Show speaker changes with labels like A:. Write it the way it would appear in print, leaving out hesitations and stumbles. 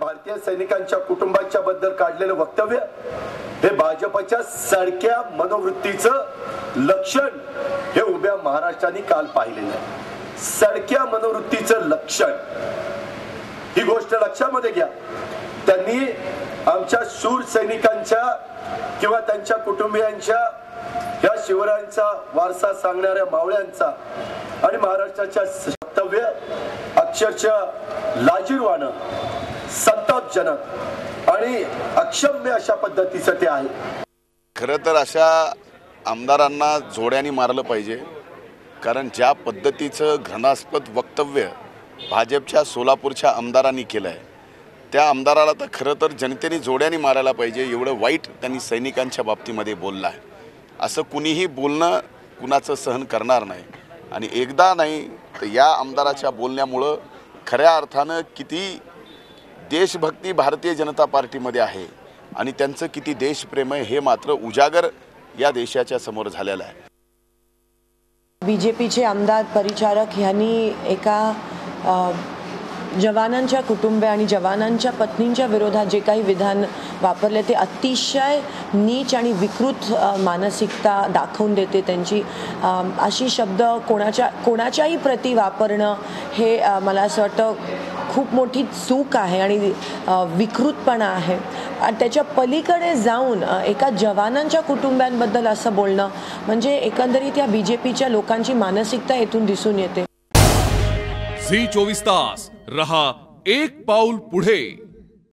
A: भारतीय सैनिकांच्या कुटुंबाच्या बद्दल काढलेलं वक्तव्य हे भाजपच्या सडक्या मनोवृत्तीचं लक्षण हे उभ्या महाराष्ट्राने काल पाहिलेलं आहे। सडक्या मनोवृत्तीचं लक्षण, ही गोष्ट लक्षामध्ये घ्या। त्यांनी आमच्या शूर सैनिकांच्या किंवा त्यांच्या कुटुंबियांच्या या शिवरायांचा वारसा सांगणाऱ्या मावळ्यांचा आणि महाराष्ट्राच्या वक्तव्य अक्षरशः लाजिरवाणं, संतापजनक आणि अक्षम्य अशा पद्धतीचं ते आहे।
B: खरं तर अशा आमदारांना जोड्याने मारलं पाहिजे, कारण ज्या पद्धतीचं घृणास्पद वक्तव्य भाजपच्या सोलापूरच्या आमदारांनी केलं आहे त्या आमदाराला तर खरं तर जनतेने जोड्याने मारायला पाहिजे। एवढं वाईट त्यांनी सैनिकांच्या बाबतीमध्ये बोललं आहे, असं कुणीही बोलणं कुणाचं सहन करणार नाही। आणि एकदा नाही तर या आमदाराच्या बोलण्यामुळं खऱ्या अर्थानं किती देशभक्ती भारतीय जनता पार्टीमध्ये आहे आणि त्यांचं किती देशप्रेम आहे हे मात्र उजागर या देशाच्या समोर झालेलं आहे।
C: बीजेपीचे आमदार परिचारक यांनी एका जवानांच्या कुटुंबे आणि जवानांच्या पत्नींच्या विरोधात जे काही विधान वापरले ते अतिशय नीच आणि विकृत मानसिकता दाखवून देते त्यांची। अशी शब्द कोणाच्याही प्रति वापरणं हे मला असं वाटतं खूप मोठी चूक आहे आणि विकृतपणा आहे। आणि त्याच्या पलीकडे जाऊन एका जवानांच्या कुटुंबांबद्दल असं बोलणं म्हणजे एकंदरीत या बीजेपीच्या लोकांची मानसिकता येथून दिसून येते।
D: झी 24 तास रहा एक पाऊल पुढे।